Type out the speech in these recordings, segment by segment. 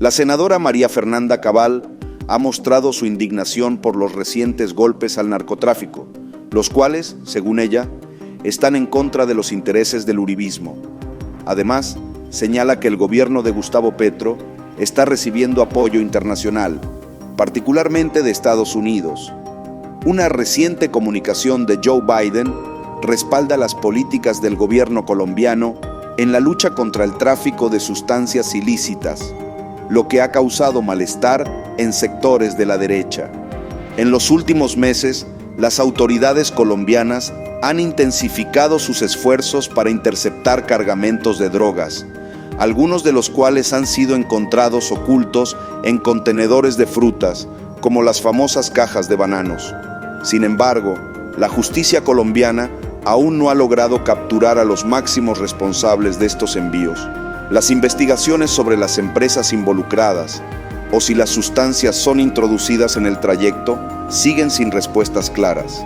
La senadora María Fernanda Cabal ha mostrado su indignación por los recientes golpes al narcotráfico, los cuales, según ella, están en contra de los intereses del uribismo. Además, señala que el gobierno de Gustavo Petro está recibiendo apoyo internacional, particularmente de Estados Unidos. Una reciente comunicación de Joe Biden respalda las políticas del gobierno colombiano en la lucha contra el tráfico de sustancias ilícitas, lo que ha causado malestar en sectores de la derecha. En los últimos meses, las autoridades colombianas han intensificado sus esfuerzos para interceptar cargamentos de drogas, algunos de los cuales han sido encontrados ocultos en contenedores de frutas, como las famosas cajas de bananos. Sin embargo, la justicia colombiana aún no ha logrado capturar a los máximos responsables de estos envíos. Las investigaciones sobre las empresas involucradas o si las sustancias son introducidas en el trayecto siguen sin respuestas claras.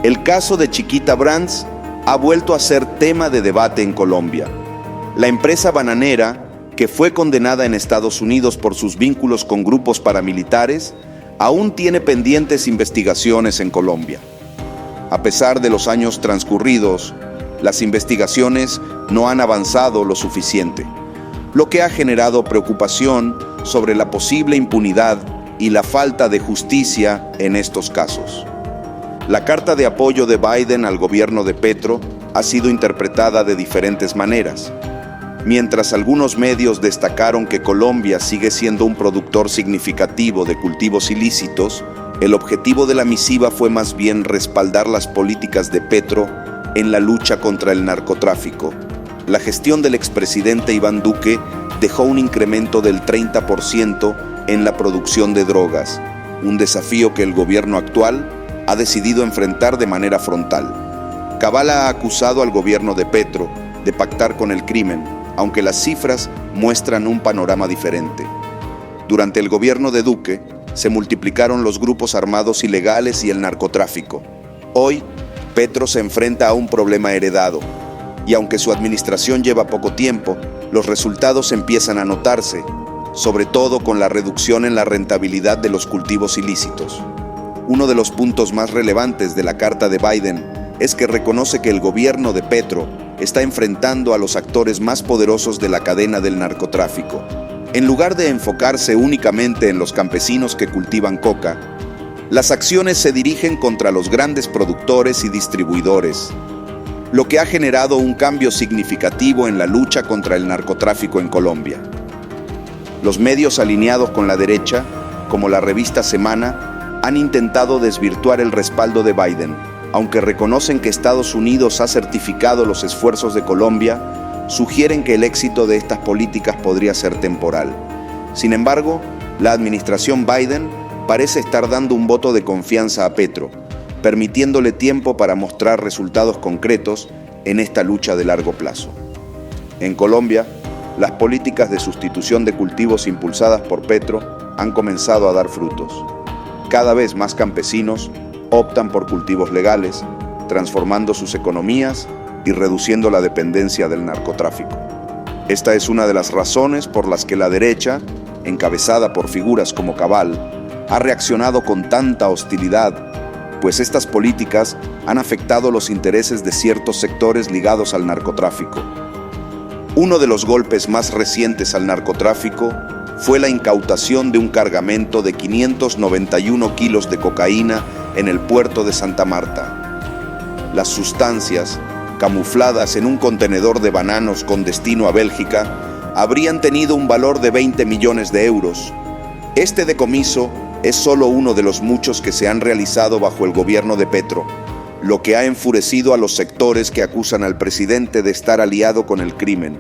El caso de Chiquita Brands ha vuelto a ser tema de debate en Colombia. La empresa bananera, que fue condenada en Estados Unidos por sus vínculos con grupos paramilitares, aún tiene pendientes investigaciones en Colombia. A pesar de los años transcurridos, las investigaciones no han avanzado lo suficiente, lo que ha generado preocupación sobre la posible impunidad y la falta de justicia en estos casos. La carta de apoyo de Biden al gobierno de Petro ha sido interpretada de diferentes maneras. Mientras algunos medios destacaron que Colombia sigue siendo un productor significativo de cultivos ilícitos, el objetivo de la misiva fue más bien respaldar las políticas de Petro en la lucha contra el narcotráfico. La gestión del expresidente Iván Duque dejó un incremento del 30% en la producción de drogas, un desafío que el gobierno actual ha decidido enfrentar de manera frontal. Cabal ha acusado al gobierno de Petro de pactar con el crimen, aunque las cifras muestran un panorama diferente. Durante el gobierno de Duque, se multiplicaron los grupos armados ilegales y el narcotráfico. Hoy, Petro se enfrenta a un problema heredado, y aunque su administración lleva poco tiempo, los resultados empiezan a notarse, sobre todo con la reducción en la rentabilidad de los cultivos ilícitos. Uno de los puntos más relevantes de la carta de Biden es que reconoce que el gobierno de Petro está enfrentando a los actores más poderosos de la cadena del narcotráfico. En lugar de enfocarse únicamente en los campesinos que cultivan coca, las acciones se dirigen contra los grandes productores y distribuidores, lo que ha generado un cambio significativo en la lucha contra el narcotráfico en Colombia. Los medios alineados con la derecha, como la revista Semana, han intentado desvirtuar el respaldo de Biden, aunque reconocen que Estados Unidos ha certificado los esfuerzos de Colombia, sugieren que el éxito de estas políticas podría ser temporal. Sin embargo, la administración Biden parece estar dando un voto de confianza a Petro, permitiéndole tiempo para mostrar resultados concretos en esta lucha de largo plazo. En Colombia, las políticas de sustitución de cultivos impulsadas por Petro han comenzado a dar frutos. Cada vez más campesinos optan por cultivos legales, transformando sus economías y reduciendo la dependencia del narcotráfico. Esta es una de las razones por las que la derecha, encabezada por figuras como Cabal, ha reaccionado con tanta hostilidad, pues estas políticas han afectado los intereses de ciertos sectores ligados al narcotráfico. Uno de los golpes más recientes al narcotráfico fue la incautación de un cargamento de 591 kilos de cocaína en el puerto de Santa Marta. Las sustancias, camufladas en un contenedor de bananos con destino a Bélgica, habrían tenido un valor de 20 millones de euros. Este decomiso es solo uno de los muchos que se han realizado bajo el gobierno de Petro, lo que ha enfurecido a los sectores que acusan al presidente de estar aliado con el crimen.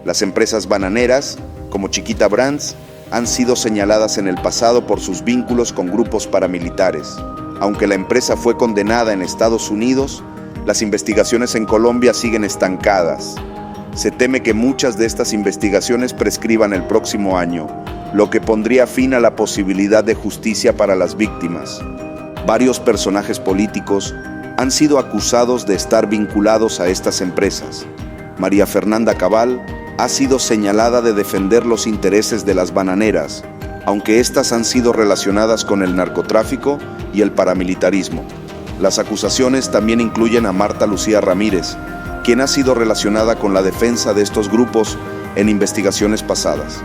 Las empresas bananeras, como Chiquita Brands, han sido señaladas en el pasado por sus vínculos con grupos paramilitares. Aunque la empresa fue condenada en Estados Unidos, las investigaciones en Colombia siguen estancadas. Se teme que muchas de estas investigaciones prescriban el próximo año, lo que pondría fin a la posibilidad de justicia para las víctimas. Varios personajes políticos han sido acusados de estar vinculados a estas empresas. María Fernanda Cabal, ha sido señalada de defender los intereses de las bananeras, aunque éstas han sido relacionadas con el narcotráfico y el paramilitarismo. Las acusaciones también incluyen a Marta Lucía Ramírez, quien ha sido relacionada con la defensa de estos grupos en investigaciones pasadas.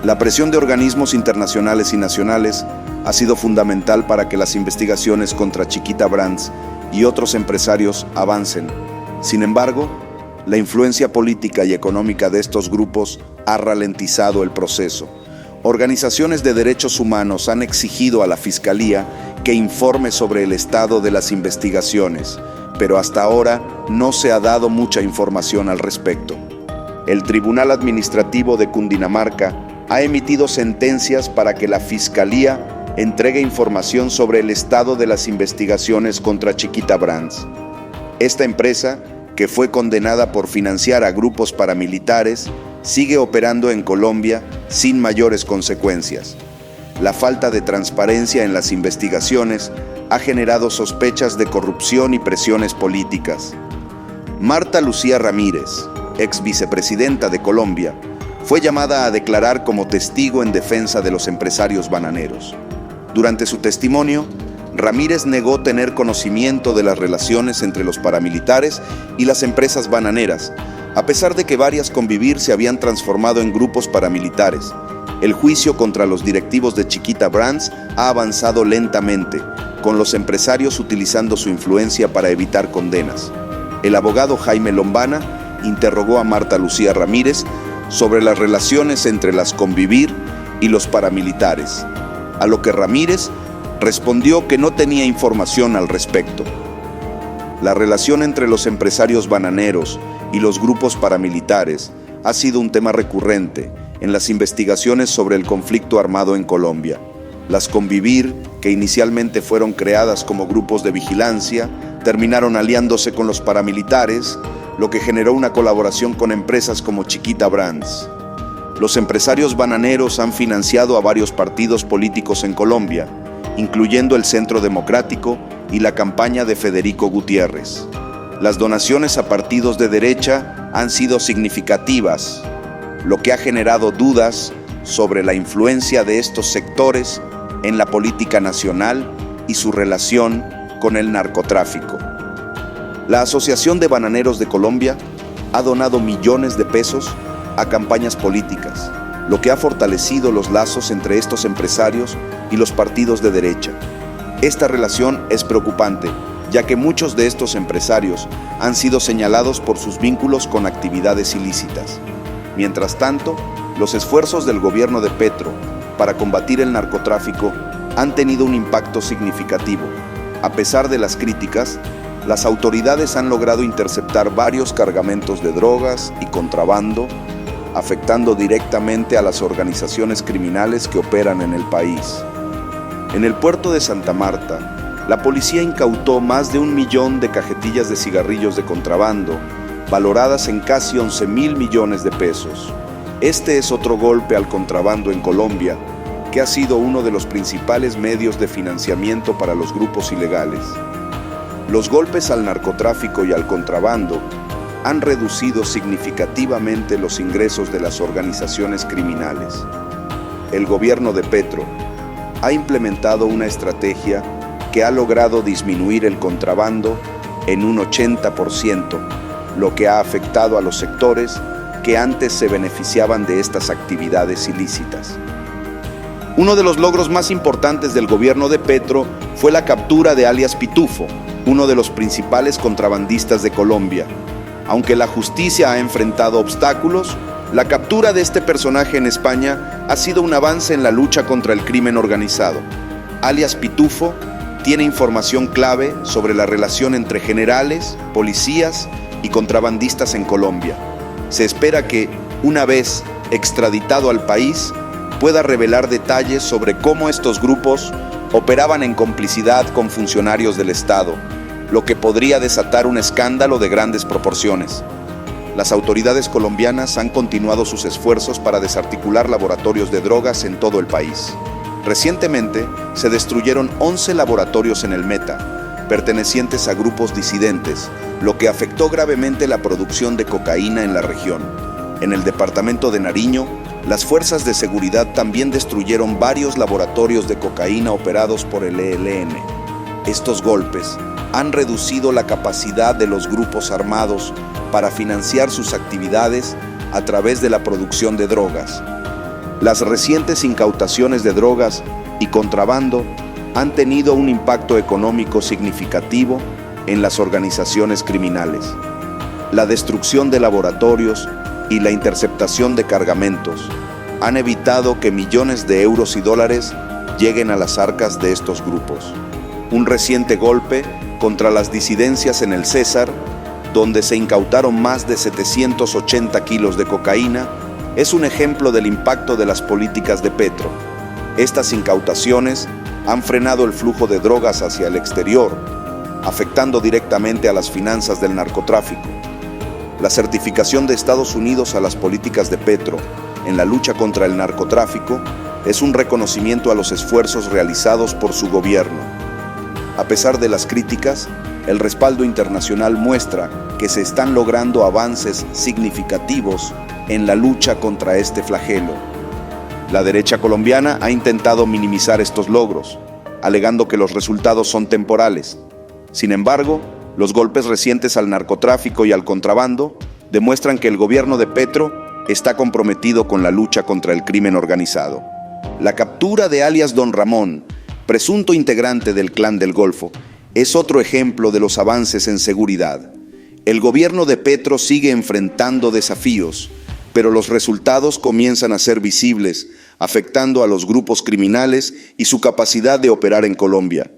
La presión de organismos internacionales y nacionales ha sido fundamental para que las investigaciones contra Chiquita Brands y otros empresarios avancen. Sin embargo, la influencia política y económica de estos grupos ha ralentizado el proceso. Organizaciones de derechos humanos han exigido a la Fiscalía que informe sobre el estado de las investigaciones, pero hasta ahora no se ha dado mucha información al respecto. El Tribunal Administrativo de Cundinamarca ha emitido sentencias para que la Fiscalía entregue información sobre el estado de las investigaciones contra Chiquita Brands. Esta empresa, que fue condenada por financiar a grupos paramilitares, sigue operando en Colombia sin mayores consecuencias. La falta de transparencia en las investigaciones ha generado sospechas de corrupción y presiones políticas. Marta Lucía Ramírez, ex vicepresidenta de Colombia, fue llamada a declarar como testigo en defensa de los empresarios bananeros. Durante su testimonio, Ramírez negó tener conocimiento de las relaciones entre los paramilitares y las empresas bananeras, a pesar de que varias Convivir se habían transformado en grupos paramilitares. El juicio contra los directivos de Chiquita Brands ha avanzado lentamente, con los empresarios utilizando su influencia para evitar condenas. El abogado Jaime Lombana interrogó a Marta Lucía Ramírez sobre las relaciones entre las Convivir y los paramilitares, a lo que Ramírez respondió que no tenía información al respecto. La relación entre los empresarios bananeros y los grupos paramilitares ha sido un tema recurrente en las investigaciones sobre el conflicto armado en Colombia. Las Convivir, que inicialmente fueron creadas como grupos de vigilancia, terminaron aliándose con los paramilitares, lo que generó una colaboración con empresas como Chiquita Brands. Los empresarios bananeros han financiado a varios partidos políticos en Colombia, incluyendo el Centro Democrático y la campaña de Federico Gutiérrez. Las donaciones a partidos de derecha han sido significativas, lo que ha generado dudas sobre la influencia de estos sectores en la política nacional y su relación con el narcotráfico. La Asociación de Bananeros de Colombia ha donado millones de pesos a campañas políticas, lo que ha fortalecido los lazos entre estos empresarios y los partidos de derecha. Esta relación es preocupante, ya que muchos de estos empresarios han sido señalados por sus vínculos con actividades ilícitas. Mientras tanto, los esfuerzos del gobierno de Petro para combatir el narcotráfico han tenido un impacto significativo. A pesar de las críticas, las autoridades han logrado interceptar varios cargamentos de drogas y contrabando, afectando directamente a las organizaciones criminales que operan en el país. En el puerto de Santa Marta, la policía incautó más de 1 millón de cajetillas de cigarrillos de contrabando, valoradas en casi 11.000 millones de pesos. Este es otro golpe al contrabando en Colombia, que ha sido uno de los principales medios de financiamiento para los grupos ilegales. Los golpes al narcotráfico y al contrabando han reducido significativamente los ingresos de las organizaciones criminales. El gobierno de Petro ha implementado una estrategia que ha logrado disminuir el contrabando en un 80%, lo que ha afectado a los sectores que antes se beneficiaban de estas actividades ilícitas. Uno de los logros más importantes del gobierno de Petro fue la captura de alias Pitufo, uno de los principales contrabandistas de Colombia. Aunque la justicia ha enfrentado obstáculos, la captura de este personaje en España ha sido un avance en la lucha contra el crimen organizado. Alias Pitufo tiene información clave sobre la relación entre generales, policías y contrabandistas en Colombia. Se espera que, una vez extraditado al país, pueda revelar detalles sobre cómo estos grupos operaban en complicidad con funcionarios del Estado, lo que podría desatar un escándalo de grandes proporciones. Las autoridades colombianas han continuado sus esfuerzos para desarticular laboratorios de drogas en todo el país. Recientemente se destruyeron 11 laboratorios en el Meta, pertenecientes a grupos disidentes, lo que afectó gravemente la producción de cocaína en la región. En el departamento de Nariño, las fuerzas de seguridad también destruyeron varios laboratorios de cocaína operados por el ELN. Estos golpes han reducido la capacidad de los grupos armados para financiar sus actividades a través de la producción de drogas. Las recientes incautaciones de drogas y contrabando han tenido un impacto económico significativo en las organizaciones criminales. La destrucción de laboratorios y la interceptación de cargamentos han evitado que millones de euros y dólares lleguen a las arcas de estos grupos. Un reciente golpe contra las disidencias en el César, donde se incautaron más de 780 kilos de cocaína, es un ejemplo del impacto de las políticas de Petro. Estas incautaciones han frenado el flujo de drogas hacia el exterior, afectando directamente a las finanzas del narcotráfico. La certificación de Estados Unidos a las políticas de Petro en la lucha contra el narcotráfico es un reconocimiento a los esfuerzos realizados por su gobierno. A pesar de las críticas, el respaldo internacional muestra que se están logrando avances significativos en la lucha contra este flagelo. La derecha colombiana ha intentado minimizar estos logros, alegando que los resultados son temporales. Sin embargo, los golpes recientes al narcotráfico y al contrabando demuestran que el gobierno de Petro está comprometido con la lucha contra el crimen organizado. La captura de alias Don Ramón, presunto integrante del Clan del Golfo, es otro ejemplo de los avances en seguridad. El gobierno de Petro sigue enfrentando desafíos, pero los resultados comienzan a ser visibles, afectando a los grupos criminales y su capacidad de operar en Colombia.